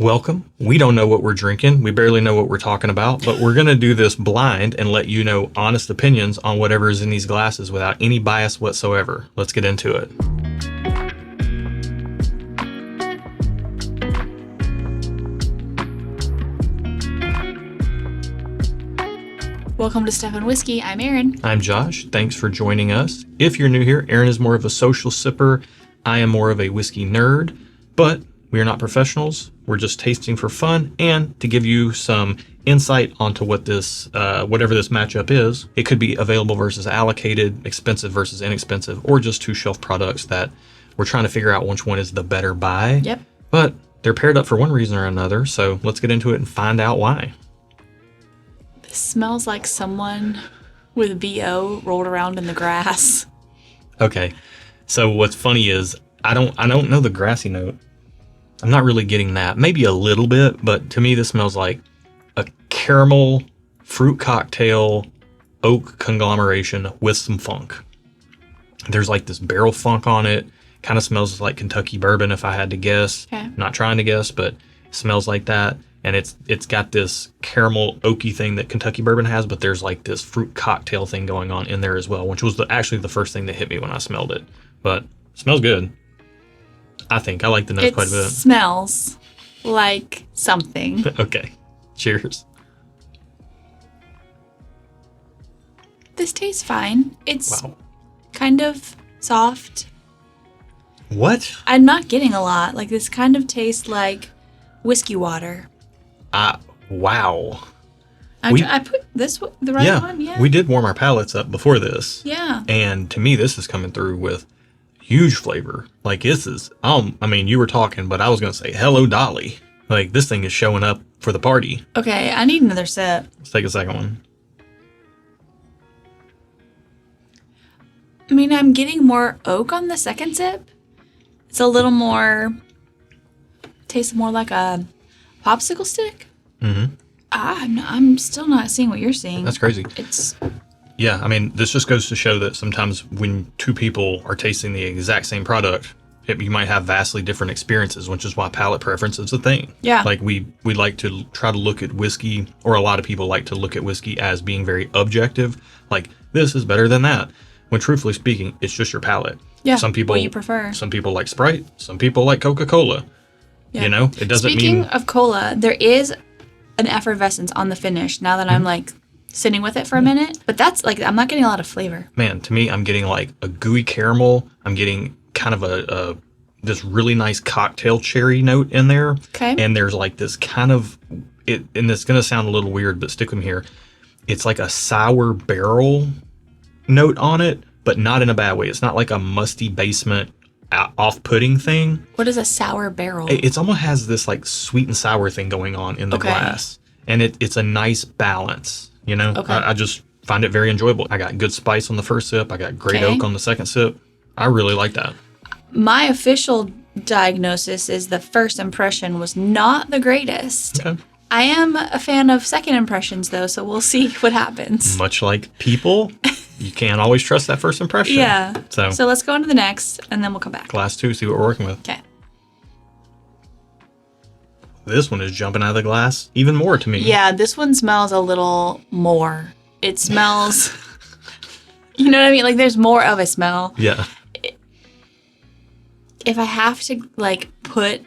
Welcome. We don't know what we're drinking. We barely know what we're talking about, but we're going to do this blind and let you know honest opinions on whatever is in these glasses without any bias whatsoever. Let's get into it. Welcome to Stuff and Whiskey. I'm Erin. I'm Josh. Thanks for joining us. If you're new here, Erin is more of a social sipper. I am more of a whiskey nerd, but we are not professionals. We're just tasting for fun and to give you some insight onto what this, whatever this matchup is. It could be available versus allocated, expensive versus inexpensive, or just two shelf products that we're trying to figure out which one is the better buy. Yep. But they're paired up for one reason or another, so let's get into it and find out why. This smells like someone with BO rolled around in the grass. Okay, so what's funny is I don't know the grassy note. I'm not really getting that. Maybe a little bit, but to me this smells like a caramel fruit cocktail oak conglomeration with some funk. There's like this barrel funk on it. Kind of smells like Kentucky bourbon if I had to guess. Okay. Not trying to guess, but it smells like that. And it's got this caramel oaky thing that Kentucky bourbon has, but there's like this fruit cocktail thing going on in there as well, which was actually the first thing that hit me when I smelled it. But it smells good. I think I like the nose quite a bit. It smells like something. Okay. Cheers. This tastes fine. It's Wow. kind of soft. What? I'm not getting a lot. Like, this kind of tastes like whiskey water. Wow. I put this the right one? Yeah. We did warm our palates up before this. Yeah. And to me, this is coming through with huge flavor. Like this is, I mean, you were talking, but I was going to say, hello, Dolly. Like this thing is showing up for the party. Okay, I need another sip. Let's take a second one. I mean, I'm getting more oak on the second sip. It's a little more, tastes more like a popsicle stick. Mm-hmm. I'm still not seeing what you're seeing. That's crazy. It's Yeah, I mean, this just goes to show that sometimes when two people are tasting the exact same product, you might have vastly different experiences, which is why palate preference is a thing. Yeah. Like we like to try to look at whiskey, or a lot of people like to look at whiskey as being very objective. Like this is better than that. When truthfully speaking, it's just your palate. Yeah. Some people what you prefer. Some people like Sprite. Some people like Coca-Cola. Yeah. You know, it doesn't Speaking mean. of cola, there is an effervescence on the finish now that I'm like sitting with it for a minute. But that's like, I'm not getting a lot of flavor. Man, to me, I'm getting like a gooey caramel. I'm getting kind of this really nice cocktail cherry note in there. Okay. And there's like this kind of and it's gonna sound a little weird, but stick with me here. It's like a sour barrel note on it, but not in a bad way. It's not like a musty basement off-putting thing. What is a sour barrel? It's almost has this like sweet and sour thing going on in the glass, and it's a nice balance. You know, Okay. I just find it very enjoyable. I got good spice on the first sip. I got great oak on the second sip. I really like that. My official diagnosis is the first impression was not the greatest. Okay. I am a fan of second impressions, though, so we'll see what happens. Much like people, you can't always trust that first impression. Yeah. So let's go into the next, and then we'll come back. glass 2, see what we're working with. Okay. This one is jumping out of the glass even more to me. Yeah, this one smells a little more. It smells, you know what I mean? Like, there's more of a smell. Yeah. If I have to, like, put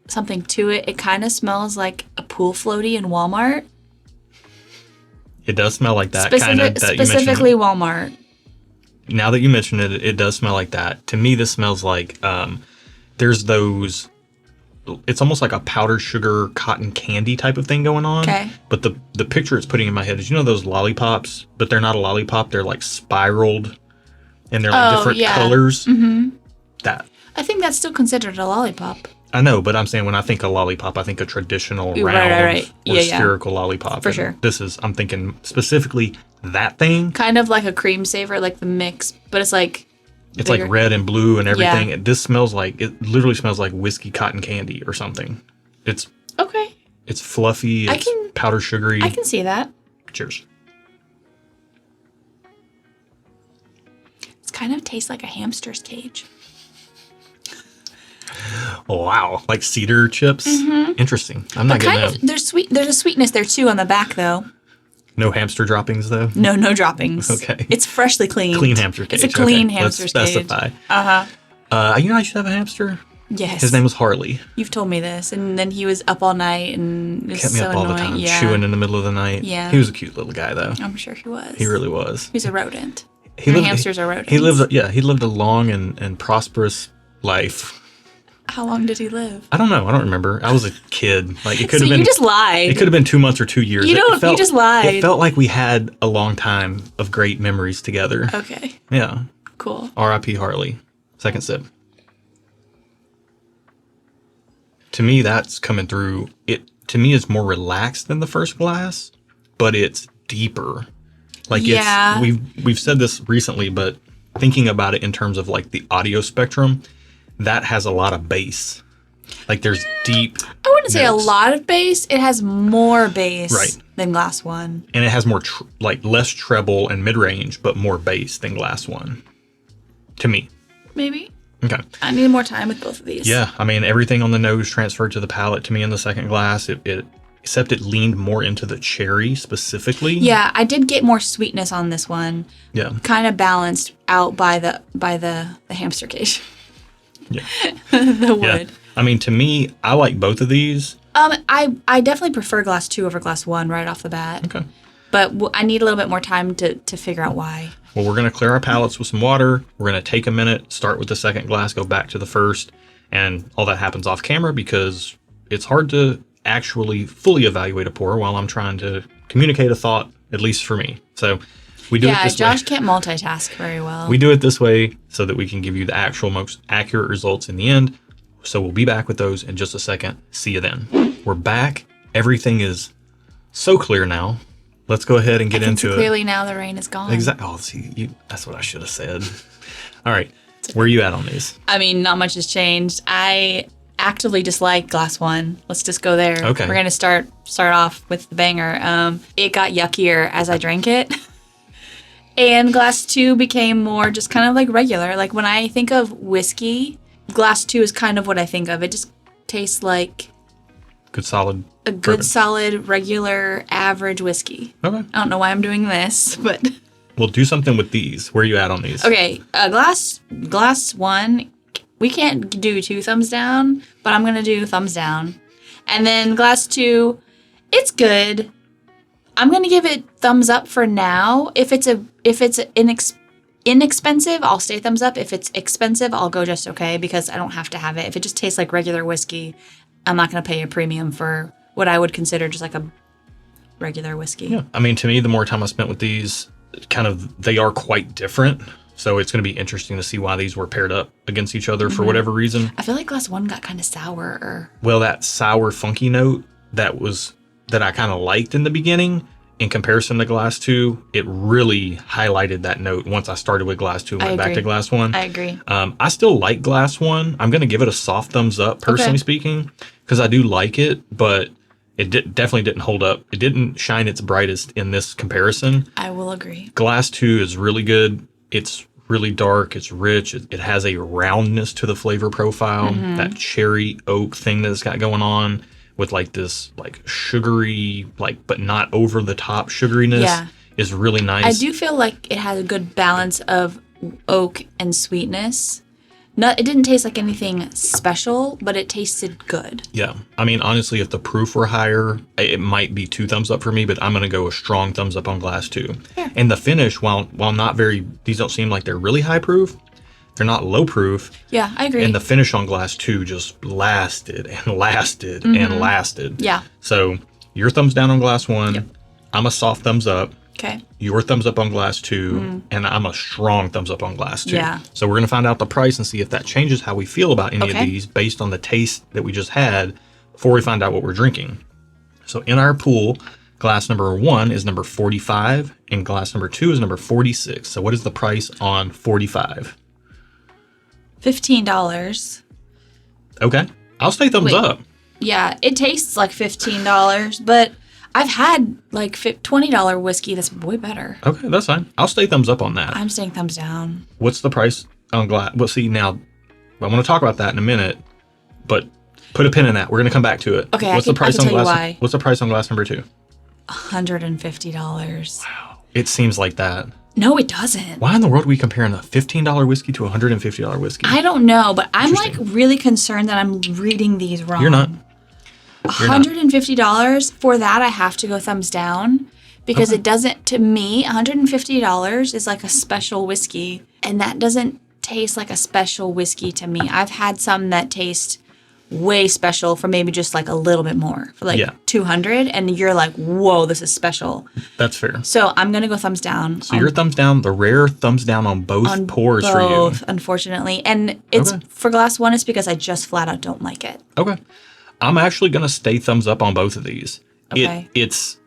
something to it, it kind of smells like a pool floaty in Walmart. It does smell like that kind of. Specifically Walmart. Now that you mention it, it does smell like that. To me, this smells like there's those. It's almost like a powdered sugar cotton candy type of thing going on. Okay. But the picture it's putting in my head is, you know, those lollipops, but they're not a lollipop. They're like spiraled, and they're like different colors. Mm-hmm. That. I think that's still considered a lollipop. I know, but I'm saying when I think of lollipop, I think a traditional round Right. or spherical lollipop. For and sure. I'm thinking specifically that thing. Kind of like a cream savor, like the mix, but it's like It's bigger. like red and blue and everything. Yeah. This smells like, it literally smells like whiskey cotton candy or something. It's Okay. It's fluffy, it's powder sugary. I can see that. Cheers. It kind of tastes like a hamster's cage. Oh, wow. Like cedar chips? Interesting. I'm not But getting kind that. of, there's a sweetness there too on the back though. No hamster droppings, though? No droppings. Okay. It's freshly cleaned. Clean hamster cage. It's a clean okay. hamster's Let's cage. specify. Uh-huh. I should have a hamster? Yes. His name was Harley. You've told me this. And then he was up all night and it was Kept me so up all annoying. the time, Yeah. chewing in the middle of the night. Yeah. He was a cute little guy, though. I'm sure he was. He really was. He's a rodent. He lived, hamsters are rodents. He lived a long and prosperous life. How long did he live? I don't know. I don't remember. I was a kid. Like it could So have been. you just lied. It could have been 2 months or 2 years. You just lied. It felt like we had a long time of great memories together. Okay. Yeah. Cool. R.I.P. Harley. Second sip. To me, that's coming through. To me, it's more relaxed than the first glass, but it's deeper. Like Yeah. we've said this recently, but thinking about it in terms of like the audio spectrum, that has a lot of bass. Like there's deep. I wouldn't say a notes. lot of bass. It has more bass Right. than glass one. And it has more less treble and mid range, but more bass than glass one. To me. Maybe. Okay. I need more time with both of these. Yeah, I mean everything on the nose transferred to the palate to me in the second glass. Except it leaned more into the cherry specifically. Yeah, I did get more sweetness on this one. Yeah. Kind of balanced out by the hamster cage. Yeah. The Yeah. wood. I mean, to me, I like both of these. I definitely prefer glass 2 over glass 1 right off the bat. Okay. But I need a little bit more time to figure out why. Well, we're going to clear our palates with some water. We're going to take a minute, start with the second glass, go back to the first, and all that happens off camera because it's hard to actually fully evaluate a pour while I'm trying to communicate a thought, at least for me. So we do it this Josh way. can't multitask very well. We do it this way so that we can give you the actual most accurate results in the end. So we'll be back with those in just a second. See you then. We're back. Everything is so clear now. Let's go ahead and get into it. Clearly now the rain is gone. Exactly. Oh, see, that's what I should have said. All right. Where are you at on these? I mean, not much has changed. I actively dislike glass 1. Let's just go there. Okay. We're gonna start off with the banger. It got yuckier as I drank it. And glass 2 became more just kind of like regular. Like when I think of whiskey, glass 2 is kind of what I think of. It just tastes like Good solid. a good, bourbon. solid, regular, average whiskey. Okay. I don't know why I'm doing this, but We'll do something with these. Where are you at on these? okay. Glass 1, we can't do 2 thumbs down, but I'm gonna do thumbs down. And then glass 2, it's good. I'm gonna give it thumbs up for now. If it's inexpensive, I'll stay thumbs up. If it's expensive, I'll go just okay because I don't have to have it. If it just tastes like regular whiskey, I'm not gonna pay a premium for what I would consider just like a regular whiskey. Yeah. I mean, to me, the more time I spent with these, they are quite different. So it's going to be interesting to see why these were paired up against each other for whatever reason. I feel like glass 1 got kind of sour. Or Well, that sour, funky note that I kind of liked in the beginning, in comparison to glass 2, it really highlighted that note once I started with glass 2 and went back to glass 1. I agree. I still like glass 1. I'm going to give it a soft thumbs up, personally speaking, because I do like it, but it definitely didn't hold up. It didn't shine its brightest in this comparison. I will agree. Glass 2 is really good. It's really dark. It's rich. It has a roundness to the flavor profile. That cherry oak thing that it's got going on with like this like sugary, but not over the top sugariness is really nice. I do feel like it has a good balance of oak and sweetness. It didn't taste like anything special, but it tasted good. Yeah. I mean, honestly, if the proof were higher, it might be 2 thumbs up for me, but I'm going to go a strong thumbs up on glass 2. Yeah. And the finish, while not very, these don't seem like they're really high proof. They're not low proof. Yeah, I agree. And the finish on glass 2 just lasted and lasted and lasted. Yeah. So your thumbs down on glass 1. Yep. I'm a soft thumbs up. Okay. Your thumbs up on glass 2, and I'm a strong thumbs up on glass 2. Yeah. So we're going to find out the price and see if that changes how we feel about any of these based on the taste that we just had before we find out what we're drinking. So in our pool, glass number 1 is number 45, and glass number 2 is number 46. So what is the price on 45? $15. Okay. I'll say thumbs up. Yeah, it tastes like $15, but I've had like $20 whiskey that's way better. Okay, that's fine. I'll stay thumbs up on that. I'm staying thumbs down. What's the price on glass? Well, see, now, I want to talk about that in a minute. But put a pin in that. We're going to come back to it. Okay, What's I the price can on tell you glass? why. What's the price on glass number 2? $150. Wow. It seems like that. No, it doesn't. Why in the world are we comparing a $15 whiskey to a $150 whiskey? I don't know, but I'm like Interesting. really concerned that I'm reading these wrong. You're not. $150 for that, I have to go thumbs down because Okay. it doesn't, to me, $150 is like a special whiskey, and that doesn't taste like a special whiskey to me. I've had some that taste way special for maybe just like a little bit more, for like Yeah. 200, and you're like, whoa, this is special. That's fair. So I'm gonna go thumbs down. So your thumbs down, the rare thumbs down on both pours for you. Both, unfortunately, and it's Okay. for glass one. It's because I just flat out don't like it. Okay. I'm actually going to stay thumbs up on both of these. Okay. It's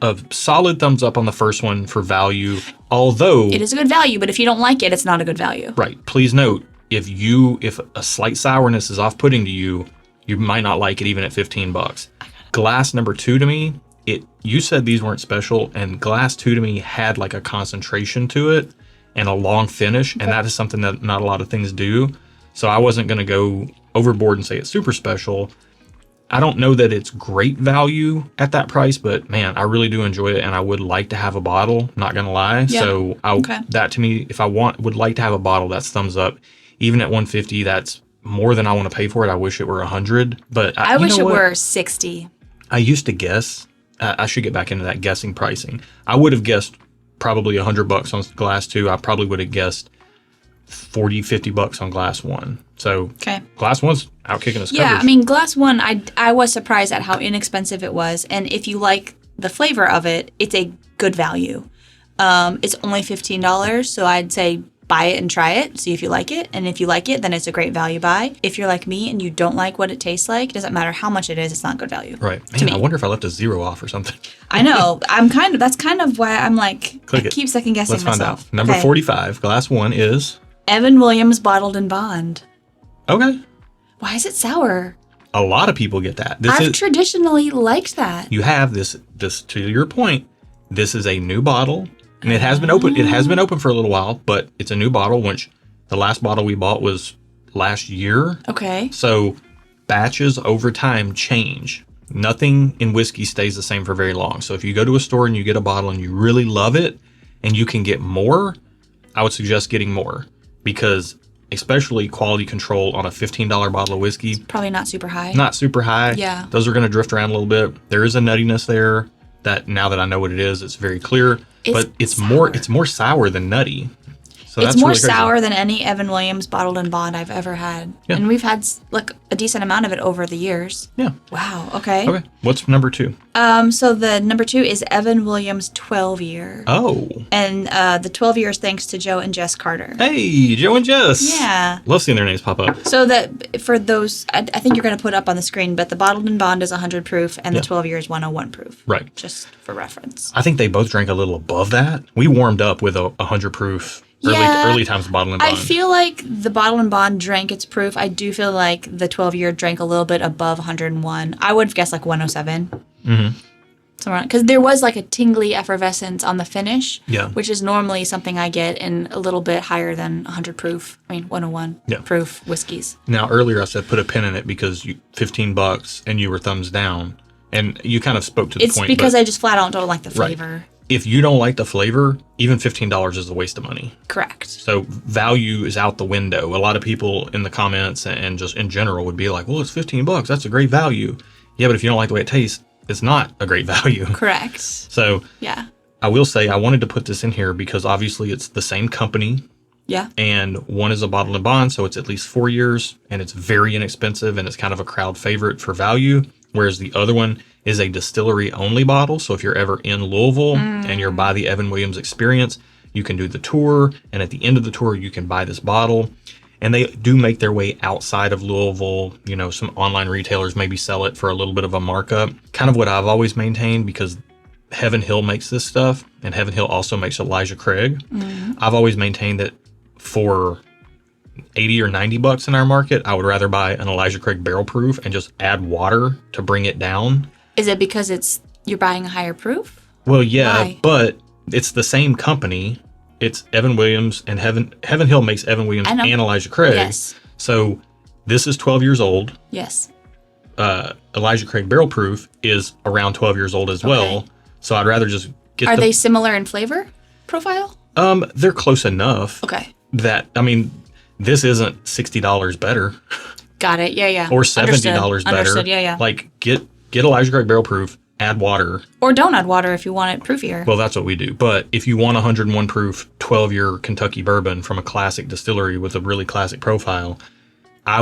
a solid thumbs up on the first one for value, although, It is a good value, but if you don't like it, it's not a good value. right, please note, if a slight sourness is off-putting to you, you might not like it even at $15. Glass number 2 to me, you said these weren't special, and glass 2 to me had like a concentration to it and a long finish, and that is something that not a lot of things do. So I wasn't going to go overboard and say it's super special. I don't know that it's great value at that price, but man, I really do enjoy it, and I would like to have a bottle, not gonna lie. Yeah. So Okay. that to me, if I would like to have a bottle, that's thumbs up. Even at 150, that's more than I want to pay for it. I wish it were 100, but I you wish know it what? were 60. I used to guess. I should get back into that guessing pricing. I would have guessed probably $100 on glass 2. I probably would have guessed $40-50 on glass 1. So Okay. glass 1's out kicking its Yeah, covers. I mean, glass one, I was surprised at how inexpensive it was. And if you like the flavor of it, it's a good value. It's only $15, so I'd say buy it and try it, see if you like it. And if you like it, then it's a great value buy. If you're like me and you don't like what it tastes like, it doesn't matter how much it is, it's not good value. Right. To Man, me. I wonder if I left a 0 off or something. I know. That's kind of why I'm like, Click I it. keep second guessing Let's find myself. out. Number Okay. 45, glass 1 is... Evan Williams Bottled in Bond. Okay. Why is it sour? A lot of people get that. This I've is... traditionally liked that. You have this, to your point, this is a new bottle, and it has been open. It has been open for a little while, but it's a new bottle, which the last bottle we bought was last year. Okay. So batches over time change. Nothing in whiskey stays the same for very long. So if you go to a store and you get a bottle and you really love it and you can get more, I would suggest getting more, because especially quality control on a $15 bottle of whiskey, Probably not super high. not super high. Yeah. Those are going to drift around a little bit. There is a nuttiness there that now that I know what it is, it's very clear, but it's more sour than nutty. So It's that's more really crazy. sour than any Evan Williams Bottled in Bond I've ever had. Yeah. And we've had like a decent amount of it over the years. Yeah. Wow. Okay. Okay. What's number 2? So the number 2 is Evan Williams 12 year. Oh. And the 12 years thanks to Joe and Jess Carter. Hey, Joe and Jess. Yeah. Love seeing their names pop up. So that for those, I think you're going to put up on the screen, but the Bottled in Bond is 100 proof and Yeah. the 12 year is 101 proof. Right. Just for reference. I think they both drank a little above that. We warmed up with a 100 proof early times bottle and bond. I feel like the Bottle and Bond drank its proof. I do feel like the 12-year drank a little bit above 101. I would have guessed like 107. Mm-hmm. Somewhere, because there was like a tingly effervescence on the finish, Yeah. which is normally something I get in a little bit higher than 100 proof. I mean, 101 Yeah. proof whiskeys. Now, earlier I said put a pin in it because $15 and you were thumbs down. And you kind of spoke to the It's point. because but I just flat out don't like the Right. flavor. if you don't like the flavor, even $15 is a waste of money. Correct. So value is out the window. A lot of people in the comments and just in general would be like, well, it's $15. That's a great value. Yeah, but if you don't like the way it tastes, it's not a great value. Correct. So Yeah. I will say I wanted to put this in here because obviously it's the same company Yeah. and one is a bottle and bond, so it's at least 4 years and it's very inexpensive and it's kind of a crowd favorite for value. Whereas the other one is a distillery only bottle. So if you're ever in Louisville and you're by the Evan Williams Experience, you can do the tour. And at the end of the tour, you can buy this bottle. And they do make their way outside of Louisville. You know, some online retailers maybe sell it for a little bit of a markup. Kind of what I've always maintained, because Heaven Hill makes this stuff and Heaven Hill also makes Elijah Craig. I've always maintained that for $80 or $90 in our market, I would rather buy an Elijah Craig barrel proof and just add water to bring it down. Is it because you're buying a higher proof? Well, yeah, Why? but it's the same company. It's Evan Williams and Heaven Hill makes Evan Williams I know. and Elijah Craig. Yes. So This is 12 years old. Yes. Elijah Craig Barrel Proof is around 12 years old as well. So I'd rather just get Are they similar in flavor profile? They're close enough. Okay. That, I mean, this isn't $60 better. Got it. Yeah, yeah. Or $70 better. Understood. Yeah, yeah. Like, get Elijah Craig Barrel Proof, add water. Or don't add water if you want it proofier. Well, that's what we do. But if you want 101 proof, 12-year Kentucky bourbon from a classic distillery with a really classic profile, I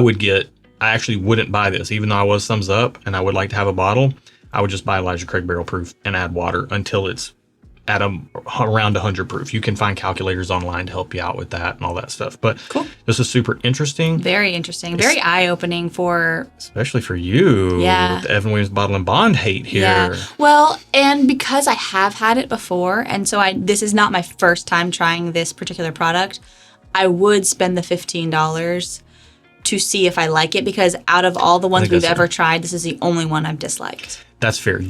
actually wouldn't buy this. Even though I was thumbs up and I would like to have a bottle, I would just buy Elijah Craig Barrel Proof and add water until it's at around 100 proof. You can find calculators online to help you out with that and all that stuff. But cool. This is super interesting. Very interesting. Very eye-opening especially for you. Yeah. With the Evan Williams Bottle and Bond hate here. Yeah. Well, and because I have had it before, and so this is not my first time trying this particular product, I would spend the $15 to see if I like it, because out of all the ones we've ever tried, this is the only one I've disliked. That's fair.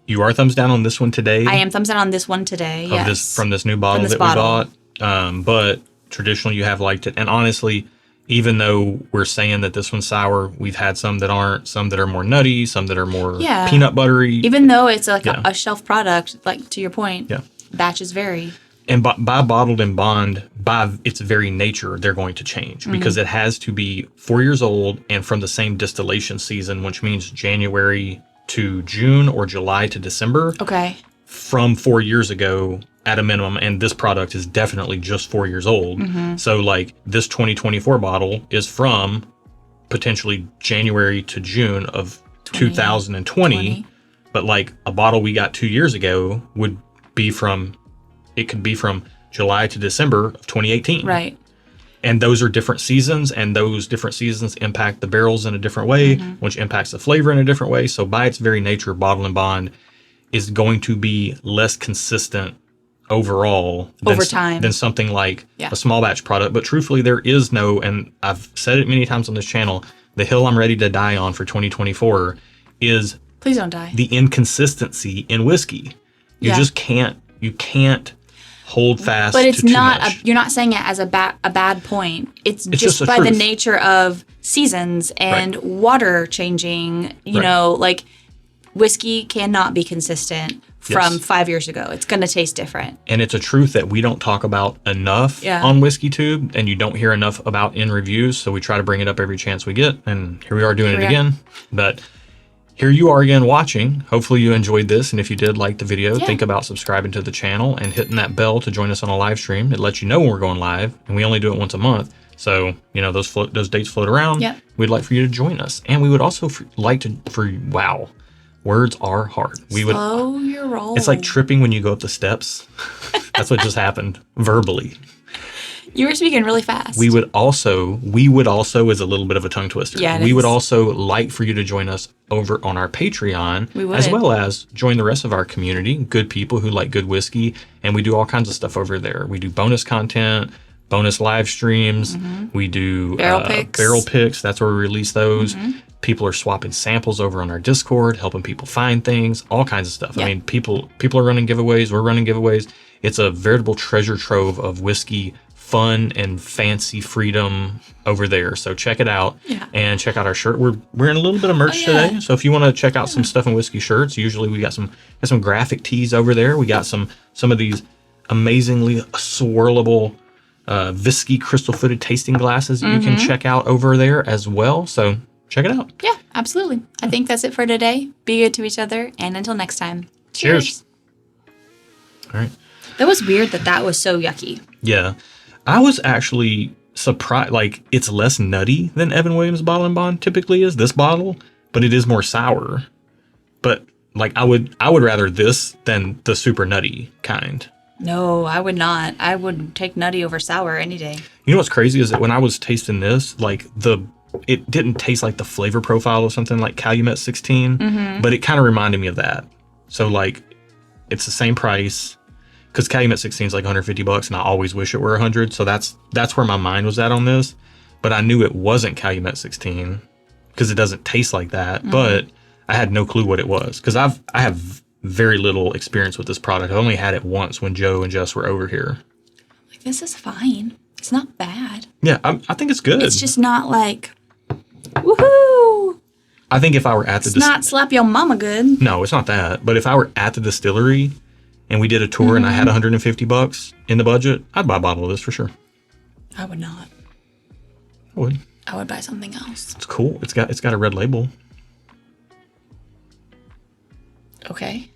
You are thumbs down on this one today? I am thumbs down on this one today, yes. From this new bottle we bought. But traditionally you have liked it. And honestly, even though we're saying that this one's sour, we've had some that aren't, some that are more nutty, some that are more peanut buttery. Even though it's like a shelf product, like to your point, batches vary. And by bottled and bond, by its very nature, they're going to change because it has to be 4 years old and from the same distillation season, which means January to June or July to December. Okay. From 4 years ago at a minimum. And this product is definitely just 4 years old. So like this 2024 bottle is from potentially January to June of 2020. But like a bottle we got 2 years ago would be it could be from July to December of 2018. Right. And those are different seasons, and those different seasons impact the barrels in a different way, which impacts the flavor in a different way. So by its very nature, bottle and bond is going to be less consistent overall over time than something like a small batch product. But truthfully, there is no, and I've said it many times on this channel, the hill I'm ready to die on for 2024 is please don't die. The inconsistency in whiskey. You just can't hold fast. But it's to not. too much. You're not saying it as a bad point. It's just by the nature of seasons and water changing. You know, like whiskey cannot be consistent from 5 years ago. It's going to taste different. And it's a truth that we don't talk about enough on Whiskey Tube, and you don't hear enough about in reviews. So we try to bring it up every chance we get, and here we are doing it again. But here you are again watching. Hopefully you enjoyed this, and if you did like the video, think about subscribing to the channel and hitting that bell to join us on a live stream. It lets you know when we're going live, and we only do it once a month. So, you know, those dates float around. We'd like for you to join us. And we would also like to, wow, words are hard. Slow your roll. It's like tripping when you go up the steps. That's what just happened verbally. You were speaking really fast. We would also is a little bit of a tongue twister. Yeah, we would also like for you to join us over on our Patreon, as well as join the rest of our community, good people who like good whiskey, and we do all kinds of stuff over there. We do bonus content, bonus live streams. We do barrel picks. That's where we release those. People are swapping samples over on our Discord, helping people find things, all kinds of stuff. I mean, people are running giveaways. We're running giveaways. It's a veritable treasure trove of whiskey fun and fancy freedom over there. So check it out and check out our shirt. We're wearing a little bit of merch today. So if you want to check out some Stuff and Whiskey shirts, usually we got some graphic tees over there. We got some of these amazingly swirlable Visky crystal footed tasting glasses you can check out over there as well. So check it out. Yeah, absolutely. I think that's it for today. Be good to each other, and until next time. Cheers. All right. That was weird that was so yucky. Yeah. I was actually surprised, like, it's less nutty than Evan Williams Bottle and Bond typically is, this bottle, but it is more sour. But, like, I would rather this than the super nutty kind. No, I would not. I would take nutty over sour any day. You know what's crazy is that when I was tasting this, like, it didn't taste like the flavor profile of something like Calumet 16, but it kind of reminded me of that. So, like, it's the same price. Because Calumet 16 is like $150, and I always wish it were $100. So that's where my mind was at on this. But I knew it wasn't Calumet 16 because it doesn't taste like that. But I had no clue what it was because I have very little experience with this product. I only had it once when Joe and Jess were over here. Like, this is fine. It's not bad. Yeah, I think it's good. It's just not like Woohoo! I think if I were at the It's not slap your mama good. no, it's not that. But if I were at the distillery and we did a tour and I had $150 in the budget, I'd buy a bottle of this for sure. I would not. I would. I would buy something else. It's cool. It's got a red label. Okay.